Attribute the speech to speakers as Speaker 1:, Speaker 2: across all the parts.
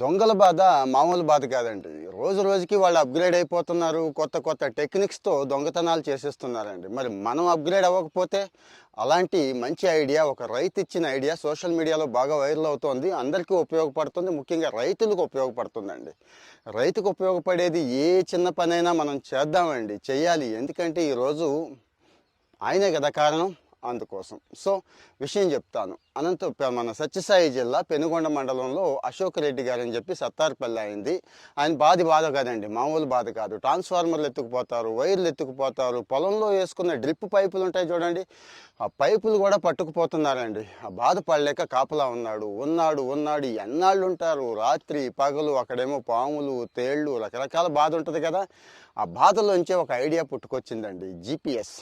Speaker 1: దొంగల బాధ మామూలు బాధ కాదండి. రోజు రోజుకి వాళ్ళు అప్‌గ్రేడ్ అయిపోతున్నారు. కొత్త కొత్త టెక్నిక్స్‌తో దొంగతనాలు చేసేస్తున్నారండి. మరి మనం అప్‌గ్రేడ్ అవ్వకపోతే? అలాంటి మంచి ఐడియా ఒక రైతు ఇచ్చిన ఐడియా సోషల్ మీడియాలో బాగా వైరల్ అవుతోంది. అందరికీ ఉపయోగపడుతుంది. ముఖ్యంగా రైతులకు ఉపయోగపడుతుందండి. రైతుకు ఉపయోగపడేది ఏ చిన్న పనైనా మనం చేద్దామండి. చెయ్యాలి. ఎందుకంటే ఈరోజు ఆయనే కదా కారణం. అందుకోసం విషయం చెప్తాను. మన సత్యసాయి జిల్లా పెనుగొండ మండలంలో అశోక్ రెడ్డి గారని చెప్పి సత్తారుపల్లి అయింది. ఆయన బాధ కదండి, మామూలు బాధ కాదు. ట్రాన్స్ఫార్మర్లు ఎత్తుకుపోతారు, వైర్లు ఎత్తుకుపోతారు, పొలంలో వేసుకున్న డ్రిప్ పైపులు ఉంటాయి చూడండి, ఆ పైపులు కూడా పట్టుకుపోతున్నారండి. ఆ బాధ పడలేక కాపలా ఉన్నాడు. ఎన్నాళ్ళు ఉంటారు? రాత్రి పగలు అక్కడేమో పాములు, తేళ్ళు, రకరకాల బాధ ఉంటుంది కదా. ఆ బాధలోంచే ఒక ఐడియా పుట్టుకొచ్చిందండి, జీపీఎస్.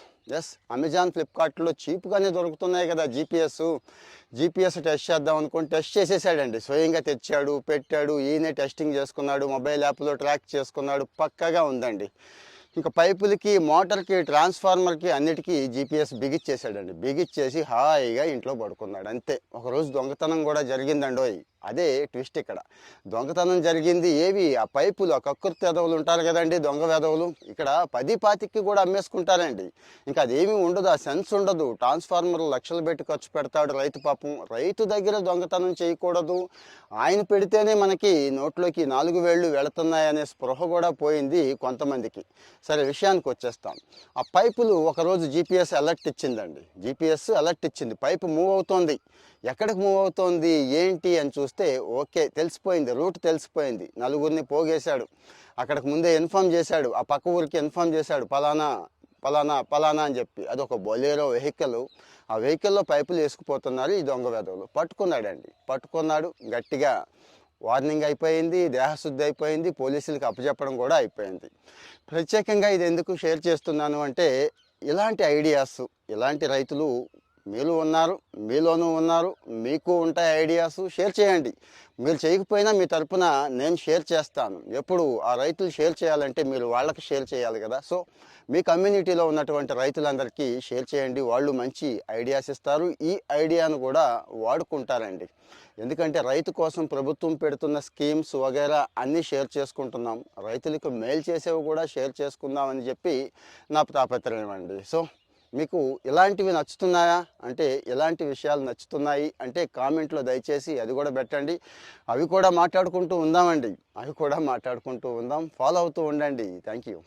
Speaker 1: అమెజాన్, ఫ్లిప్కార్ట్లో చీప్గానే దొరుకుతున్నాయి కదా జీపీఎస్ టెస్ట్ చేద్దాం అనుకుని టెస్ట్ చేసేసాడండి. స్వయంగా తెచ్చాడు, పెట్టాడు, ఈయనే టెస్టింగ్ చేసుకున్నాడు, మొబైల్ యాప్లో ట్రాక్ చేసుకున్నాడు, పక్కగా ఉందండి. ఇంకా పైపులకి, మోటార్కి, ట్రాన్స్ఫార్మర్కి అన్నిటికీ జీపీఎస్ బిగిచ్చేసాడండి. బిగిచ్చేసి హాయిగా ఇంట్లో పడుకున్నాడు అంతే. ఒకరోజు దొంగతనం కూడా జరిగిందండోయ్. అదే ట్విస్ట్ ఇక్కడ. దొంగతనం జరిగింది ఏవి? ఆ పైపులు, ఆ కక్కుర్తి వెధవులు ఉంటారు కదండి, దొంగ వెధవులు. ఇక్కడ 10-25కి కూడా అమ్మేసుకుంటారండి. ఇంకా అదేమీ ఉండదు, ఆ సెన్స్ ఉండదు. ట్రాన్స్ఫార్మర్లు లక్షలు పెట్టి ఖర్చు పెడతాడు రైతు. పాపం రైతు దగ్గర దొంగతనం చేయకూడదు. ఆయన పెడితేనే మనకి నోట్లోకి 4 వేళ్ళు వెళుతున్నాయనే స్పృహ కూడా పోయింది కొంతమందికి. సరే, విషయానికి వచ్చేస్తాం. ఆ పైపులు ఒకరోజు జీపీఎస్ అలర్ట్ ఇచ్చిందండి. జీపీఎస్ అలర్ట్ ఇచ్చింది, పైపు మూవ్ అవుతోంది. ఎక్కడికి మూవ్ అవుతోంది ఏంటి అని చూస్తే ఓకే, తెలిసిపోయింది, రూట్ తెలిసిపోయింది. నలుగురిని పోగేశాడు. అక్కడికి ముందే ఇన్ఫామ్ చేశాడు, ఆ పక్క ఊరికి ఇన్ఫామ్ చేశాడు, పలానా పలానా పలానా అని చెప్పి. అదొక బొలేరో వెహికల్. ఆ వెహికల్లో పైపులు వేసుకుపోతున్నారు ఈ దొంగ వెధవులు. పట్టుకున్నాడు గట్టిగా. వార్నింగ్ అయిపోయింది, దేహశుద్ధి అయిపోయింది, పోలీసులకు అప్పచెప్పడం కూడా అయిపోయింది. ప్రత్యేకంగా ఇది ఎందుకు షేర్ చేస్తున్నాను అంటే, ఇలాంటి ఐడియాస్, ఇలాంటి రైతులు మీలోనూ ఉన్నారు, మీకు ఉంటాయి ఐడియాస్. షేర్ చేయండి. మీరు చేయకపోయినా మీ తరపున నేను షేర్ చేస్తాను. ఎప్పుడు ఆ రైతులు షేర్ చేయాలంటే మీరు వాళ్ళకి షేర్ చేయాలి కదా. మీ కమ్యూనిటీలో ఉన్నటువంటి రైతులందరికీ షేర్ చేయండి. వాళ్ళు మంచి ఐడియాస్ ఇస్తారు, ఈ ఐడియాను కూడా వాడుకుంటారండి. ఎందుకంటే రైతు కోసం ప్రభుత్వం పెడుతున్న స్కీమ్స్ వగైరా అన్నీ షేర్ చేసుకుంటున్నాం. రైతులకు మేలు చేసేవి కూడా షేర్ చేసుకుందామని చెప్పి నా తాపత్రయం అండి. మీకు ఇలాంటివి నచ్చుతున్నాయా అంటే, ఇలాంటి విషయాలు నచ్చుతున్నాయి అంటే కామెంట్లో దయచేసి అది కూడా పెట్టండి. అవి కూడా మాట్లాడుకుంటూ ఉందాం. ఫాలో అవుతూ ఉండండి. Thank you.